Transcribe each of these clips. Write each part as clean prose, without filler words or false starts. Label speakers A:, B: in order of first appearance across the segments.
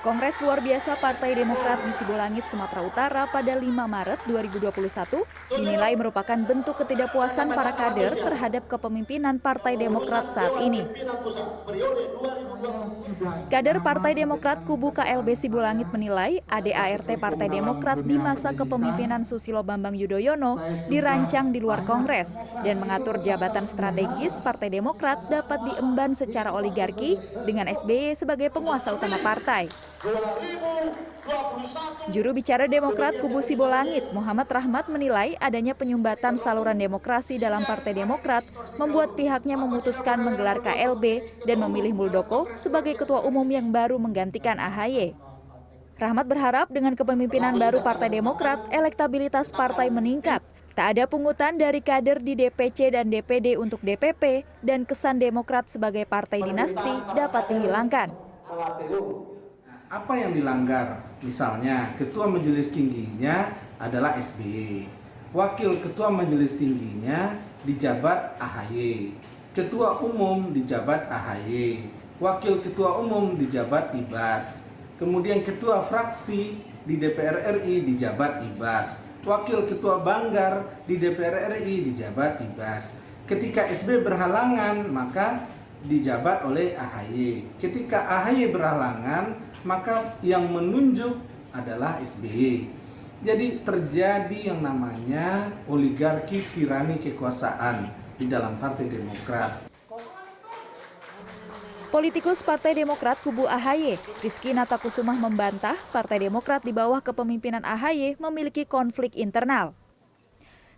A: Kongres luar biasa Partai Demokrat di Sibolangit, Sumatera Utara pada 5 Maret 2021 dinilai merupakan bentuk ketidakpuasan para kader terhadap kepemimpinan Partai Demokrat saat ini. Kader Partai Demokrat kubu KLB Sibolangit menilai ADART Partai Demokrat di masa kepemimpinan Susilo Bambang Yudhoyono dirancang di luar Kongres dan mengatur jabatan strategis Partai Demokrat dapat diemban secara oligarki dengan SBY sebagai penguasa utama partai. Juru bicara Demokrat kubu Sibolangit, Muhammad Rahmat menilai adanya penyumbatan saluran demokrasi dalam Partai Demokrat membuat pihaknya memutuskan menggelar KLB dan memilih Muldoko sebagai ketua umum yang baru menggantikan AHY. Rahmat berharap dengan kepemimpinan baru Partai Demokrat, elektabilitas partai meningkat. Tak ada pungutan dari kader di DPC dan DPD untuk DPP dan kesan Demokrat sebagai partai dinasti dapat dihilangkan.
B: Apa yang dilanggar? Misalnya, ketua majelis tingginya adalah SBY, wakil ketua majelis tingginya dijabat AHY, ketua umum dijabat AHY, wakil ketua umum dijabat IBAS, kemudian ketua fraksi di DPR RI dijabat IBAS, wakil ketua Banggar di DPR RI dijabat IBAS. Ketika SBY berhalangan, maka dijabat oleh AHY. Ketika AHY berhalangan, maka yang menunjuk adalah SBY. Jadi terjadi yang namanya oligarki tirani kekuasaan di dalam Partai Demokrat.
A: Politikus Partai Demokrat kubu AHY, Rizky Natakusumah membantah Partai Demokrat di bawah kepemimpinan AHY memiliki konflik internal.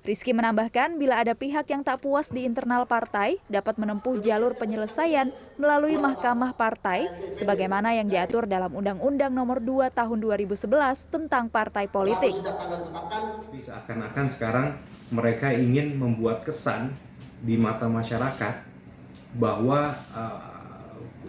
A: Rizky menambahkan bila ada pihak yang tak puas di internal partai dapat menempuh jalur penyelesaian melalui Mahkamah Partai sebagaimana yang diatur dalam Undang-Undang Nomor 2 Tahun 2011 tentang partai politik.
C: Seakan-akan sekarang mereka ingin membuat kesan di mata masyarakat bahwa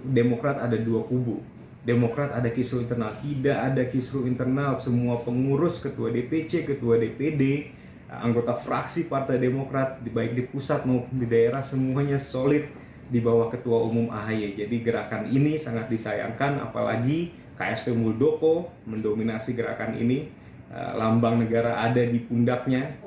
C: Demokrat ada dua kubu. Demokrat ada kisru internal, tidak ada kisru internal. Semua pengurus, ketua DPC, ketua DPD, anggota fraksi Partai Demokrat baik di pusat maupun di daerah semuanya solid di bawah ketua umum AHY. Jadi gerakan ini sangat disayangkan, apalagi KSP Muldoko mendominasi gerakan ini, lambang negara ada di pundaknya.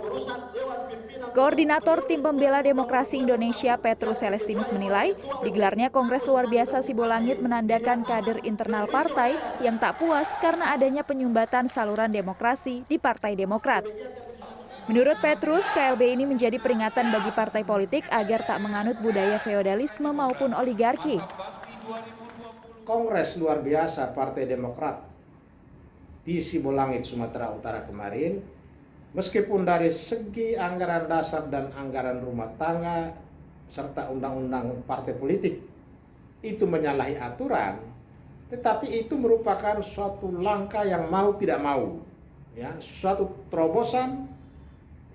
A: Koordinator Tim Pembela Demokrasi Indonesia Petrus Celestinus menilai digelarnya Kongres Luar Biasa Sibolangit menandakan kader internal partai yang tak puas karena adanya penyumbatan saluran demokrasi di Partai Demokrat. Menurut Petrus, KLB ini menjadi peringatan bagi partai politik agar tak menganut budaya feodalisme maupun oligarki.
D: Kongres luar biasa Partai Demokrat di Sibolangit, Sumatera Utara kemarin, meskipun dari segi anggaran dasar dan anggaran rumah tangga serta undang-undang partai politik itu menyalahi aturan, tetapi itu merupakan suatu langkah yang mau tidak mau, ya, suatu terobosan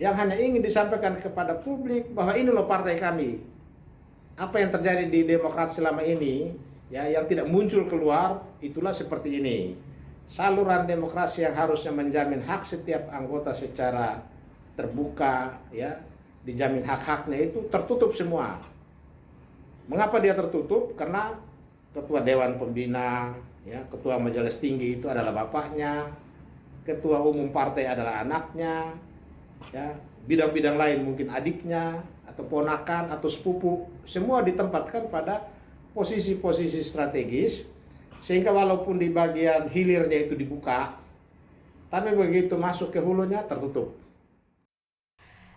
D: yang hanya ingin disampaikan kepada publik bahwa ini loh partai kami. Apa yang terjadi di Demokrat selama ini, ya, yang tidak muncul keluar, itulah seperti ini. Saluran demokrasi yang harusnya menjamin hak setiap anggota secara terbuka, ya, dijamin hak-haknya itu tertutup semua. Mengapa dia tertutup? Karena ketua Dewan Pembina, ya, ketua Majelis Tinggi itu adalah bapaknya, ketua umum partai adalah anaknya, ya, bidang-bidang lain mungkin adiknya atau ponakan atau sepupu, semua ditempatkan pada posisi-posisi strategis sehingga walaupun di bagian hilirnya itu dibuka, tapi begitu masuk ke hulunya tertutup.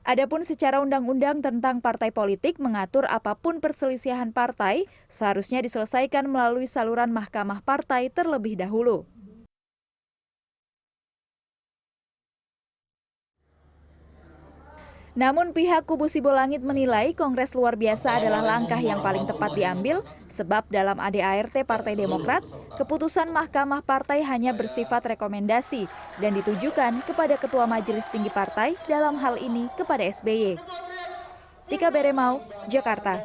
A: Adapun secara undang-undang tentang partai politik mengatur apapun perselisihan partai seharusnya diselesaikan melalui saluran Mahkamah Partai terlebih dahulu. Namun pihak kubu Sibolangit menilai Kongres Luar Biasa adalah langkah yang paling tepat diambil sebab dalam ADART Partai Demokrat, keputusan Mahkamah Partai hanya bersifat rekomendasi dan ditujukan kepada Ketua Majelis Tinggi Partai dalam hal ini kepada SBY. Tika Beremau, Jakarta.